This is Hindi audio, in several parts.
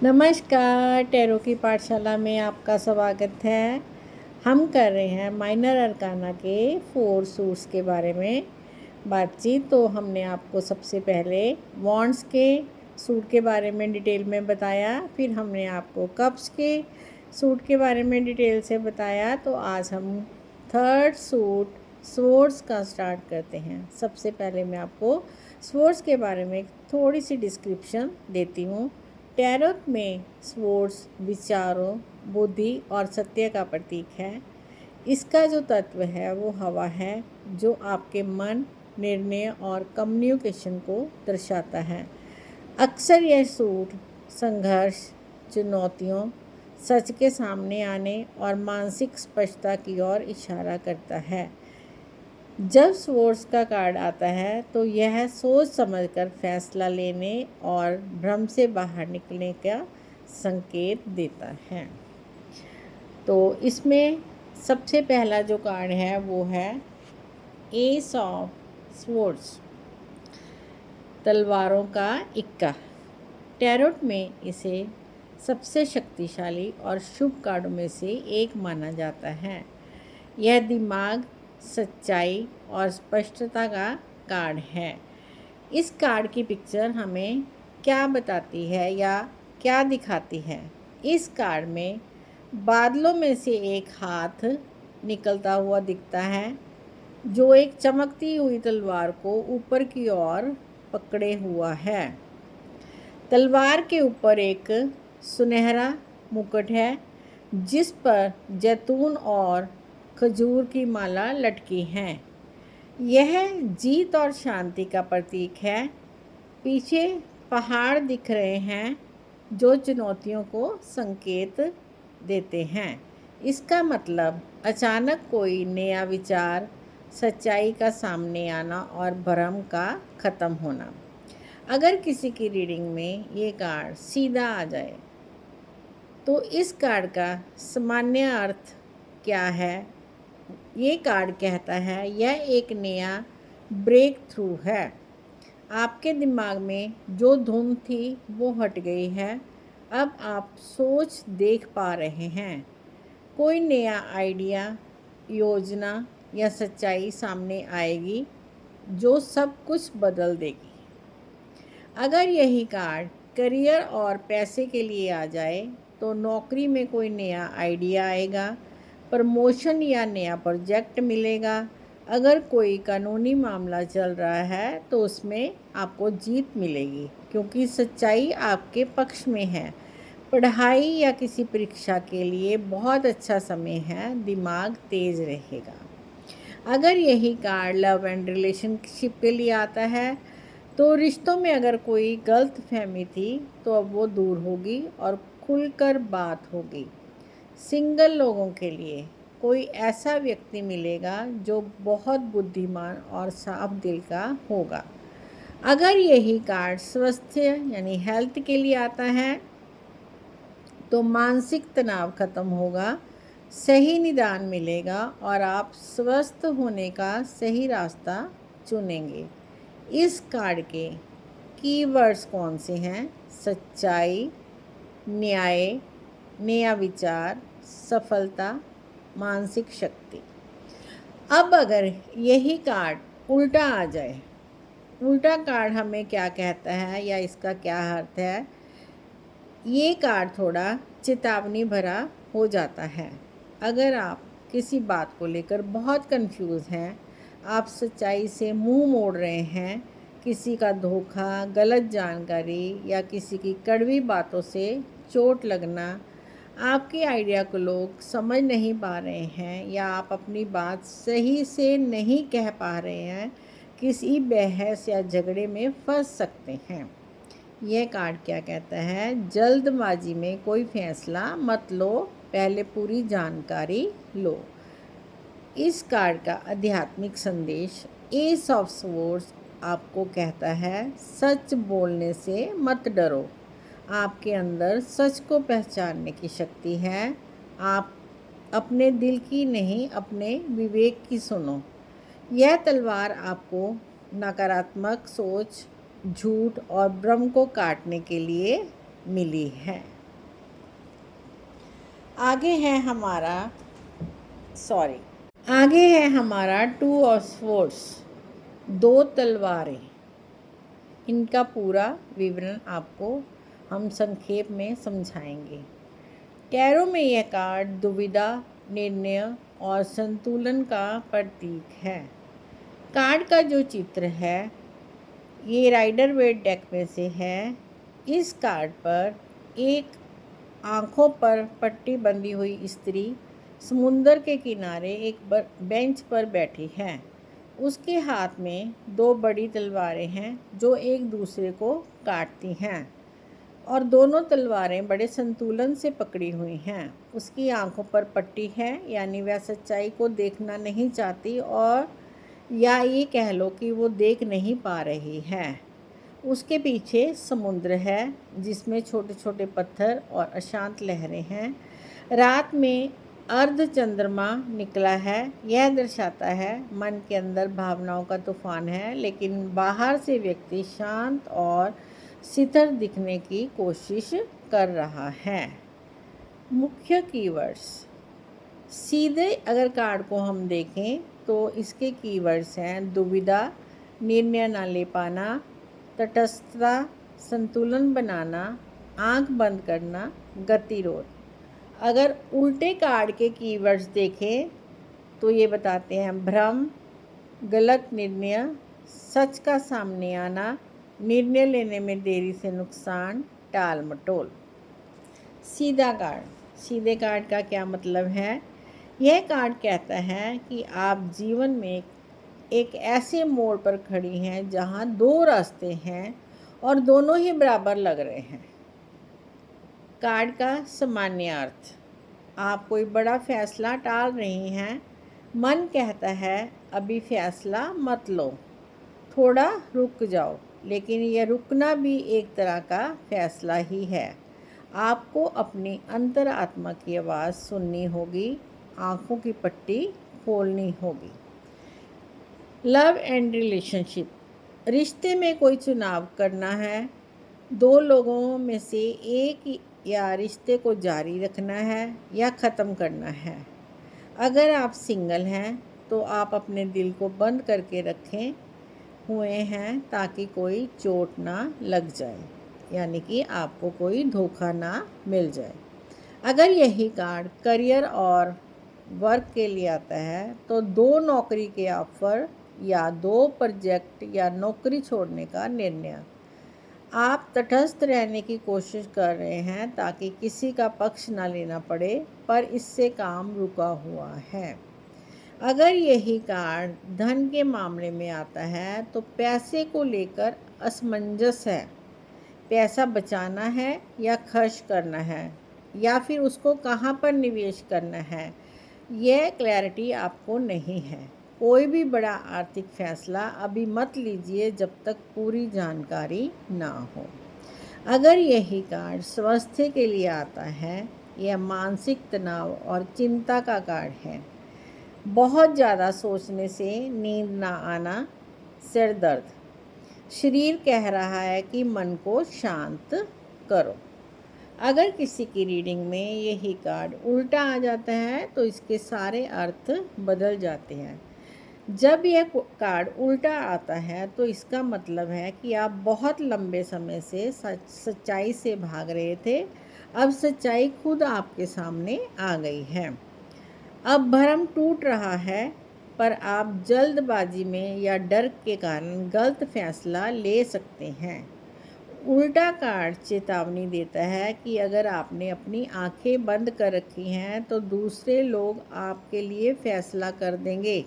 नमस्कार, टैरो की पाठशाला में आपका स्वागत है। हम कर रहे हैं माइनर अरकाना के 4 सूट्स के बारे में बातचीत। तो हमने आपको सबसे पहले वॉन्ड्स के सूट के बारे में डिटेल में बताया, फिर हमने आपको कप्स के सूट के बारे में डिटेल से बताया। तो आज हम थर्ड सूट स्वॉर्ड्स का स्टार्ट करते हैं। सबसे पहले मैं आपको स्वॉर्ड्स के बारे में थोड़ी सी डिस्क्रिप्शन देती हूँ। टैरो में स्वॉर्ड्स विचारों, बुद्धि और सत्य का प्रतीक है। इसका जो तत्व है वो हवा है, जो आपके मन, निर्णय और कम्युनिकेशन को दर्शाता है। अक्सर यह सूट संघर्ष, चुनौतियों, सच के सामने आने और मानसिक स्पष्टता की ओर इशारा करता है। जब स्वॉर्ड्स का कार्ड आता है तो यह सोच समझकर फैसला लेने और भ्रम से बाहर निकलने का संकेत देता है। तो इसमें सबसे पहला जो कार्ड है वो है एस ऑफ स्वॉर्ड्स, तलवारों का इक्का। टैरोट में इसे सबसे शक्तिशाली और शुभ कार्डों में से एक माना जाता है। यह दिमाग, सच्चाई और स्पष्टता का कार्ड है। इस कार्ड की पिक्चर हमें क्या बताती है या क्या दिखाती है? इस कार्ड में बादलों में से एक हाथ निकलता हुआ दिखता है, जो एक चमकती हुई तलवार को ऊपर की ओर पकड़े हुआ है। तलवार के ऊपर एक सुनहरा मुकुट है, जिस पर जैतून और खजूर की माला लटकी है। यह जीत और शांति का प्रतीक है। पीछे पहाड़ दिख रहे हैं, जो चुनौतियों को संकेत देते हैं। इसका मतलब अचानक कोई नया विचार, सच्चाई का सामने आना और भ्रम का ख़त्म होना। अगर किसी की रीडिंग में ये कार्ड सीधा आ जाए तो इस कार्ड का सामान्य अर्थ क्या है? ये कार्ड कहता है यह एक नया ब्रेक थ्रू है। आपके दिमाग में जो धुन थी वो हट गई है। अब आप सोच देख पा रहे हैं। कोई नया आइडिया, योजना या सच्चाई सामने आएगी जो सब कुछ बदल देगी। अगर यही कार्ड करियर और पैसे के लिए आ जाए तो नौकरी में कोई नया आइडिया आएगा, प्रमोशन या नया प्रोजेक्ट मिलेगा। अगर कोई कानूनी मामला चल रहा है तो उसमें आपको जीत मिलेगी, क्योंकि सच्चाई आपके पक्ष में है। पढ़ाई या किसी परीक्षा के लिए बहुत अच्छा समय है, दिमाग तेज रहेगा। अगर यही कार्ड लव एंड रिलेशनशिप के लिए आता है तो रिश्तों में अगर कोई गलत फहमी थी तो अब वो दूर होगी और खुलकर बात होगी। सिंगल लोगों के लिए कोई ऐसा व्यक्ति मिलेगा जो बहुत बुद्धिमान और साफ दिल का होगा। अगर यही कार्ड स्वास्थ्य यानी हेल्थ के लिए आता है तो मानसिक तनाव खत्म होगा, सही निदान मिलेगा और आप स्वस्थ होने का सही रास्ता चुनेंगे। इस कार्ड के कीवर्ड्स कौन से हैं? सच्चाई, न्याय, नया विचार, सफलता, मानसिक शक्ति। अब अगर यही कार्ड उल्टा आ जाए, उल्टा कार्ड हमें क्या कहता है या इसका क्या अर्थ है? ये कार्ड थोड़ा चेतावनी भरा हो जाता है। अगर आप किसी बात को लेकर बहुत कंफ्यूज हैं, आप सच्चाई से मुंह मोड़ रहे हैं, किसी का धोखा, गलत जानकारी या किसी की कड़वी बातों से चोट लगना, आपके आइडिया को लोग समझ नहीं पा रहे हैं या आप अपनी बात सही से नहीं कह पा रहे हैं, किसी बहस या झगड़े में फंस सकते हैं। यह कार्ड क्या कहता है? जल्दबाजी में कोई फैसला मत लो, पहले पूरी जानकारी लो। इस कार्ड का आध्यात्मिक संदेश एस ऑफ स्वॉर्ड्स आपको कहता है सच बोलने से मत डरो। आपके अंदर सच को पहचानने की शक्ति है। आप अपने दिल की नहीं, अपने विवेक की सुनो। यह तलवार आपको नकारात्मक सोच, झूठ और भ्रम को काटने के लिए मिली है। आगे है हमारा टू ऑफ स्वॉर्ड्स, दो तलवारें। इनका पूरा विवरण आपको हम संक्षेप में समझाएंगे। टैरो में यह कार्ड दुविधा, निर्णय और संतुलन का प्रतीक है। कार्ड का जो चित्र है ये राइडर वेट डेक में से है। इस कार्ड पर एक आंखों पर पट्टी बंधी हुई स्त्री समुंदर के किनारे एक बेंच पर बैठी है। उसके हाथ में दो बड़ी तलवारें हैं जो एक दूसरे को काटती हैं और दोनों तलवारें बड़े संतुलन से पकड़ी हुई हैं। उसकी आंखों पर पट्टी है, यानी वह सच्चाई को देखना नहीं चाहती, और या ये कह लो कि वो देख नहीं पा रही है। उसके पीछे समुद्र है जिसमें छोटे छोटे पत्थर और अशांत लहरें हैं। रात में अर्ध चंद्रमा निकला है। यह दर्शाता है मन के अंदर भावनाओं का तूफान है, लेकिन बाहर से व्यक्ति शांत और स्थिर दिखने की कोशिश कर रहा है। मुख्य कीवर्ड्स, सीधे अगर कार्ड को हम देखें तो इसके कीवर्ड्स हैं दुविधा, निर्णय न ले पाना, तटस्थता, संतुलन बनाना, आंख बंद करना, गतिरोध। अगर उल्टे कार्ड के कीवर्ड्स देखें तो ये बताते हैं भ्रम, गलत निर्णय, सच का सामने आना, निर्णय लेने में देरी से नुकसान, टाल मटोल। सीधे कार्ड का क्या मतलब है? यह कार्ड कहता है कि आप जीवन में एक ऐसे मोड़ पर खड़ी हैं जहां दो रास्ते हैं और दोनों ही बराबर लग रहे हैं। कार्ड का सामान्य अर्थ, आप कोई बड़ा फैसला टाल रही हैं। मन कहता है अभी फैसला मत लो, थोड़ा रुक जाओ, लेकिन यह रुकना भी एक तरह का फैसला ही है। आपको अपनी अंतरात्मा की आवाज़ सुननी होगी, आँखों की पट्टी खोलनी होगी। लव एंड रिलेशनशिप, रिश्ते में कोई चुनाव करना है। दो लोगों में से एक या रिश्ते को जारी रखना है या ख़त्म करना है। अगर आप सिंगल हैं तो आप अपने दिल को बंद करके रखे हुए हैं ताकि कोई चोट ना लग जाए, यानी कि आपको कोई धोखा ना मिल जाए। अगर यही कार्ड करियर और वर्क के लिए आता है तो दो नौकरी के ऑफर या दो प्रोजेक्ट या नौकरी छोड़ने का निर्णय। आप तटस्थ रहने की कोशिश कर रहे हैं ताकि किसी का पक्ष ना लेना पड़े, पर इससे काम रुका हुआ है। अगर यही कार्ड धन के मामले में आता है तो पैसे को लेकर असमंजस है। पैसा बचाना है या खर्च करना है, या फिर उसको कहाँ पर निवेश करना है, यह क्लैरिटी आपको नहीं है। कोई भी बड़ा आर्थिक फैसला अभी मत लीजिए जब तक पूरी जानकारी ना हो। अगर यही कार्ड स्वास्थ्य के लिए आता है, यह मानसिक तनाव और चिंता का कार्ड है। बहुत ज़्यादा सोचने से नींद ना आना, सिर दर्द। शरीर कह रहा है कि मन को शांत करो। अगर किसी की रीडिंग में यही कार्ड उल्टा आ जाता है तो इसके सारे अर्थ बदल जाते हैं। जब यह कार्ड उल्टा आता है तो इसका मतलब है कि आप बहुत लंबे समय से सच्चाई से भाग रहे थे। अब सच्चाई खुद आपके सामने आ गई है। अब भ्रम टूट रहा है, पर आप जल्दबाजी में या डर के कारण गलत फैसला ले सकते हैं। उल्टा कार्ड चेतावनी देता है कि अगर आपने अपनी आंखें बंद कर रखी हैं तो दूसरे लोग आपके लिए फैसला कर देंगे।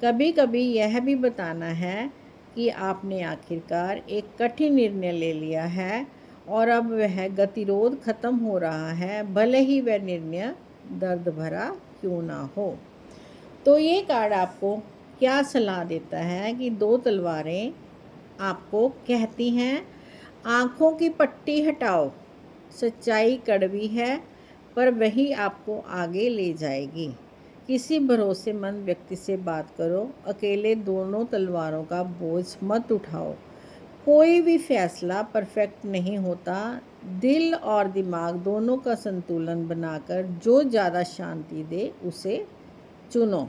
कभी कभी यह भी बताना है कि आपने आखिरकार एक कठिन निर्णय ले लिया है और अब वह गतिरोध खत्म हो रहा है, भले ही वह निर्णय दर्द भरा क्यों ना हो। तो ये कार्ड आपको क्या सलाह देता है कि दो तलवारें आपको कहती हैं आँखों की पट्टी हटाओ। सच्चाई कड़वी है पर वही आपको आगे ले जाएगी। किसी भरोसेमंद व्यक्ति से बात करो, अकेले दोनों तलवारों का बोझ मत उठाओ। कोई भी फैसला परफेक्ट नहीं होता, दिल और दिमाग दोनों का संतुलन बनाकर जो ज़्यादा शांति दे उसे चुनो।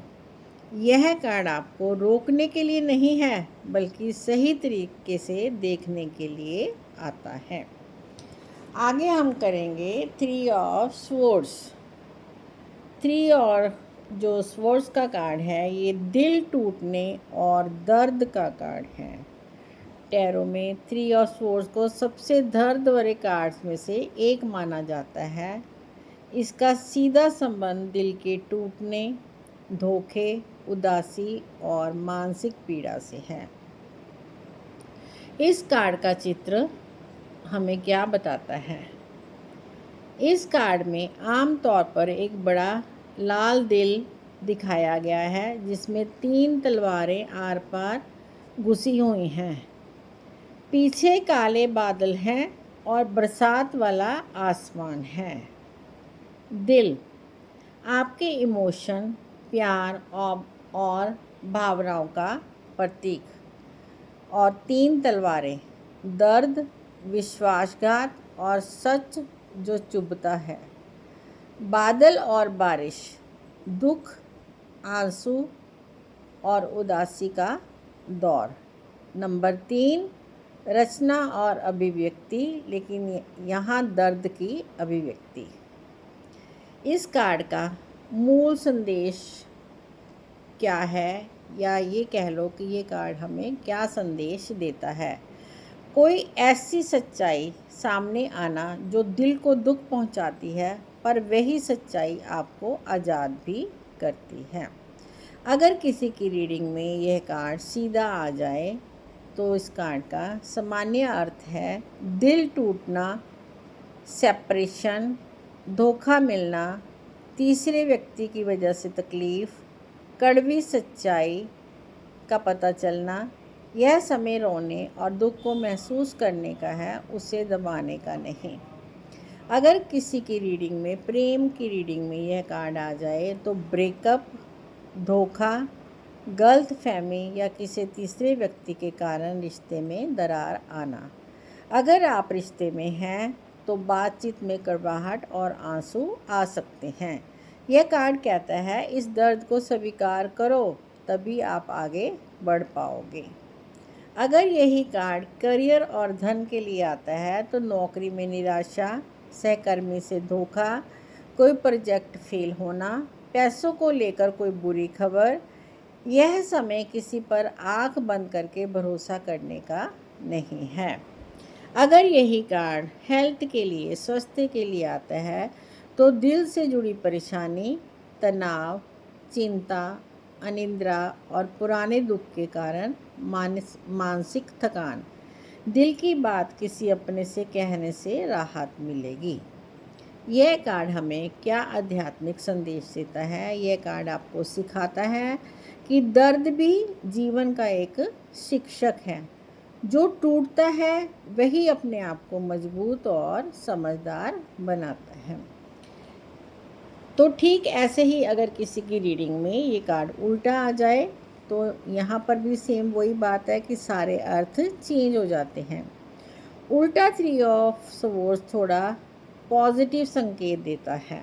यह कार्ड आपको रोकने के लिए नहीं है, बल्कि सही तरीके से देखने के लिए आता है। आगे हम करेंगे 3 ऑफ स्वॉर्ड्स। 3 और जो स्वॉर्ड्स का कार्ड है, ये दिल टूटने और दर्द का कार्ड है। टैरो में 3 ऑफ स्वॉर्ड्स को सबसे दर्द भरे कार्ड्स में से एक माना जाता है। इसका सीधा संबंध दिल के टूटने, धोखे, उदासी और मानसिक पीड़ा से है। इस कार्ड का चित्र हमें क्या बताता है? इस कार्ड में आम तौर पर एक बड़ा लाल दिल दिखाया गया है, जिसमें 3 तलवारें आर पार घुसी हुई हैं। पीछे काले बादल हैं और बरसात वाला आसमान है। दिल आपके इमोशन, प्यार और भावनाओं का प्रतीक। और 3 तलवारें दर्द, विश्वासघात और सच जो चुभता है। बादल और बारिश दुख, आंसू और उदासी का दौर। नंबर 3 रचना और अभिव्यक्ति, लेकिन यहाँ दर्द की अभिव्यक्ति। इस कार्ड का मूल संदेश क्या है, या ये कह लो कि ये कार्ड हमें क्या संदेश देता है? कोई ऐसी सच्चाई सामने आना जो दिल को दुख पहुंचाती है, पर वही सच्चाई आपको आज़ाद भी करती है। अगर किसी की रीडिंग में यह कार्ड सीधा आ जाए तो इस कार्ड का सामान्य अर्थ है दिल टूटना, सेपरेशन, धोखा मिलना, तीसरे व्यक्ति की वजह से तकलीफ़, कड़वी सच्चाई का पता चलना। यह समय रोने और दुख को महसूस करने का है, उसे दबाने का नहीं। अगर किसी की रीडिंग में, प्रेम की रीडिंग में यह कार्ड आ जाए तो ब्रेकअप, धोखा, गलत फहमी या किसी तीसरे व्यक्ति के कारण रिश्ते में दरार आना। अगर आप रिश्ते में हैं तो बातचीत में कड़वाहट और आंसू आ सकते हैं। यह कार्ड कहता है इस दर्द को स्वीकार करो, तभी आप आगे बढ़ पाओगे। अगर यही कार्ड करियर और धन के लिए आता है तो नौकरी में निराशा, सहकर्मी से धोखा, कोई प्रोजेक्ट फेल होना, पैसों को लेकर कोई बुरी खबर। यह समय किसी पर आंख बंद करके भरोसा करने का नहीं है। अगर यही कार्ड हेल्थ के लिए, स्वास्थ्य के लिए आता है तो दिल से जुड़ी परेशानी, तनाव, चिंता, अनिद्रा और पुराने दुख के कारण मानसिक थकान। दिल की बात किसी अपने से कहने से राहत मिलेगी। यह कार्ड हमें क्या आध्यात्मिक संदेश देता है? यह कार्ड आपको सिखाता है कि दर्द भी जीवन का एक शिक्षक है। जो टूटता है वही अपने आप को मजबूत और समझदार बनाता है। तो ठीक ऐसे ही अगर किसी की रीडिंग में ये कार्ड उल्टा आ जाए तो यहाँ पर भी सेम वही बात है कि सारे अर्थ चेंज हो जाते हैं। उल्टा 3 ऑफ स्वॉर्ड्स थोड़ा पॉजिटिव संकेत देता है।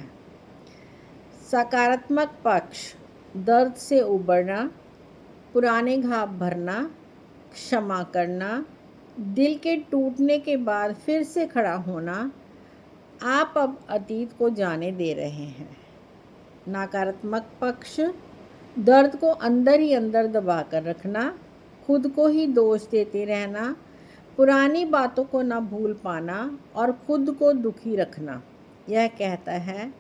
सकारात्मक पक्ष दर्द से उबरना, पुराने घाव भरना, क्षमा करना, दिल के टूटने के बाद फिर से खड़ा होना। आप अब अतीत को जाने दे रहे हैं। नकारात्मक पक्ष दर्द को अंदर ही अंदर दबा कर रखना, खुद को ही दोष देते रहना, पुरानी बातों को ना भूल पाना और खुद को दुखी रखना। यह कहता है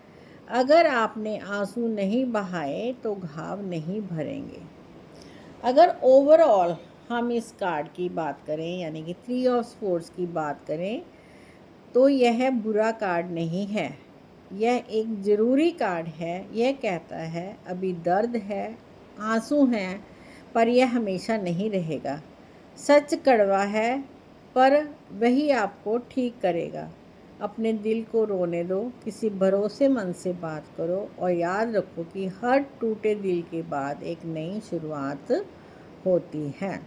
अगर आपने आंसू नहीं बहाए तो घाव नहीं भरेंगे। अगर ओवरऑल हम इस कार्ड की बात करें, यानी कि 3 ऑफ स्वॉर्ड्स की बात करें, तो यह बुरा कार्ड नहीं है। यह एक ज़रूरी कार्ड है। यह कहता है अभी दर्द है, आंसू हैं, पर यह हमेशा नहीं रहेगा। सच कड़वा है, पर वही आपको ठीक करेगा। अपने दिल को रोने दो, किसी भरोसेमंद से बात करो और याद रखो कि हर टूटे दिल के बाद एक नई शुरुआत होती है।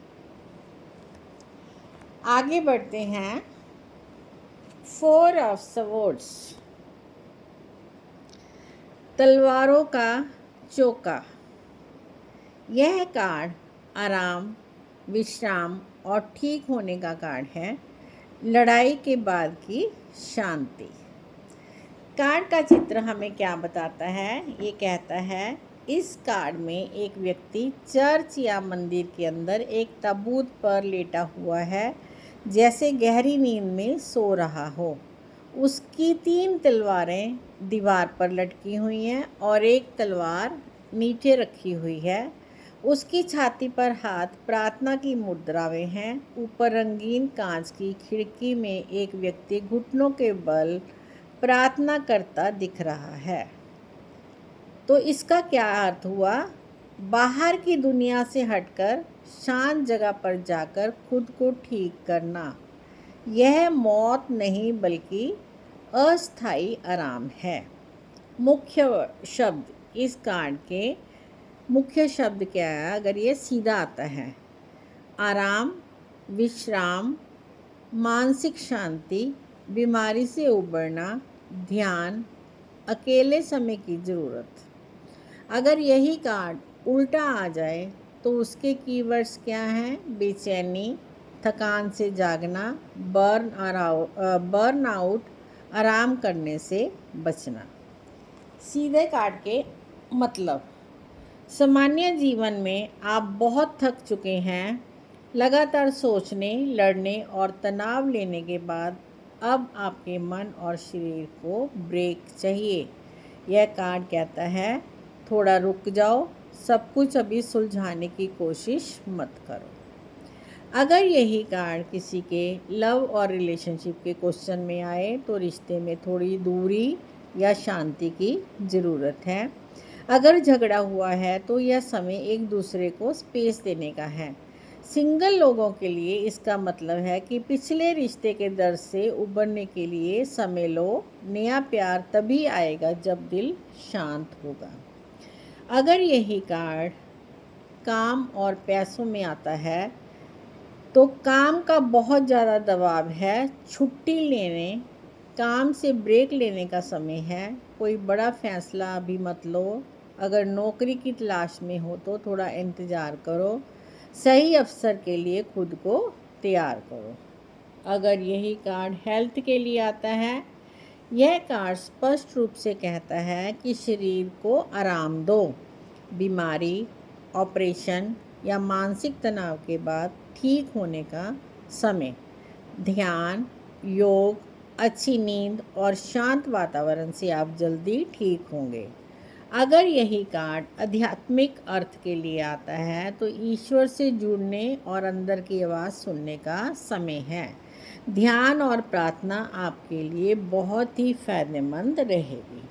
आगे बढ़ते हैं फोर ऑफ सवर्ड्स, तलवारों का चौका। यह कार्ड आराम, विश्राम और ठीक होने का कार्ड है, लड़ाई के बाद की शांति। कार्ड का चित्र हमें क्या बताता है? ये कहता है इस कार्ड में एक व्यक्ति चर्च या मंदिर के अंदर एक ताबूत पर लेटा हुआ है, जैसे गहरी नींद में सो रहा हो। उसकी 3 तलवारें दीवार पर लटकी हुई हैं और एक तलवार नीचे रखी हुई है। उसकी छाती पर हाथ प्रार्थना की मुद्रा में हैं। ऊपर रंगीन कांच की खिड़की में एक व्यक्ति घुटनों के बल प्रार्थना करता दिख रहा है। तो इसका क्या अर्थ हुआ? बाहर की दुनिया से हटकर शांत जगह पर जाकर खुद को ठीक करना। यह मौत नहीं बल्कि अस्थायी आराम है। मुख्य शब्द इस कार्ड के मुख्य शब्द क्या है? अगर ये सीधा आता है, आराम, विश्राम, मानसिक शांति, बीमारी से उबरना, ध्यान, अकेले समय की ज़रूरत। अगर यही कार्ड उल्टा आ जाए तो उसके कीवर्ड्स क्या हैं? बेचैनी, थकान से जागना, बर्न आउट, आराम करने से बचना। सीधे कार्ड के मतलब, सामान्य जीवन में आप बहुत थक चुके हैं। लगातार सोचने, लड़ने और तनाव लेने के बाद अब आपके मन और शरीर को ब्रेक चाहिए। यह कार्ड कहता है थोड़ा रुक जाओ, सब कुछ अभी सुलझाने की कोशिश मत करो। अगर यही कार्ड किसी के लव और रिलेशनशिप के क्वेश्चन में आए तो रिश्ते में थोड़ी दूरी या शांति की ज़रूरत है। अगर झगड़ा हुआ है तो यह समय एक दूसरे को स्पेस देने का है। सिंगल लोगों के लिए इसका मतलब है कि पिछले रिश्ते के दर्द से उबरने के लिए समय लो। नया प्यार तभी आएगा जब दिल शांत होगा। अगर यही कार्ड काम और पैसों में आता है तो काम का बहुत ज़्यादा दबाव है, छुट्टी लेने, काम से ब्रेक लेने का समय है। कोई बड़ा फैसला अभी मत लो। अगर नौकरी की तलाश में हो तो थोड़ा इंतज़ार करो। सही अवसर के लिए खुद को तैयार करो। अगर यही कार्ड हेल्थ के लिए आता है, यह कार्ड स्पष्ट रूप से कहता है कि शरीर को आराम दो। बीमारी, ऑपरेशन या मानसिक तनाव के बाद ठीक होने का समय। ध्यान, योग, अच्छी नींद और शांत वातावरण से आप जल्दी ठीक होंगे। अगर यही कार्ड आध्यात्मिक अर्थ के लिए आता है तो ईश्वर से जुड़ने और अंदर की आवाज़ सुनने का समय है। ध्यान और प्रार्थना आपके लिए बहुत ही फ़ायदेमंद रहेगी।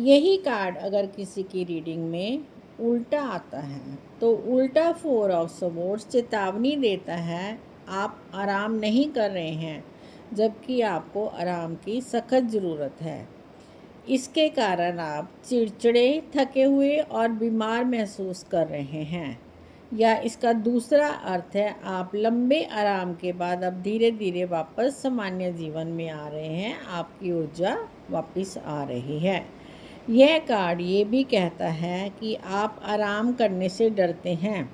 यही कार्ड अगर किसी की रीडिंग में उल्टा आता है तो उल्टा 4 ऑफ सवर्ड्स चेतावनी देता है आप आराम नहीं कर रहे हैं, जबकि आपको आराम की सख्त ज़रूरत है। इसके कारण आप चिड़चिड़े, थके हुए और बीमार महसूस कर रहे हैं। या इसका दूसरा अर्थ है आप लंबे आराम के बाद अब धीरे धीरे वापस सामान्य जीवन में आ रहे हैं, आपकी ऊर्जा वापस आ रही है। यह कार्ड ये भी कहता है कि आप आराम करने से डरते हैं।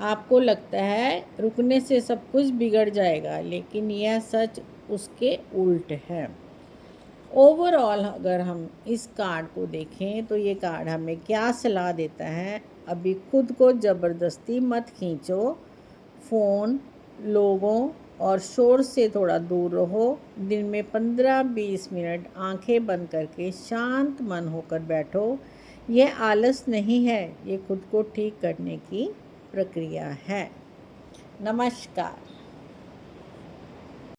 आपको लगता है रुकने से सब कुछ बिगड़ जाएगा, लेकिन यह सच उसके उल्ट है। ओवरऑल अगर हम इस कार्ड को देखें तो ये कार्ड हमें क्या सलाह देता है? अभी खुद को ज़बरदस्ती मत खींचो। फ़ोन, लोगों और शोर से थोड़ा दूर रहो। दिन में 15-20 मिनट आंखें बंद करके शांत मन होकर बैठो। यह आलस नहीं है, ये खुद को ठीक करने की प्रक्रिया है। नमस्कार।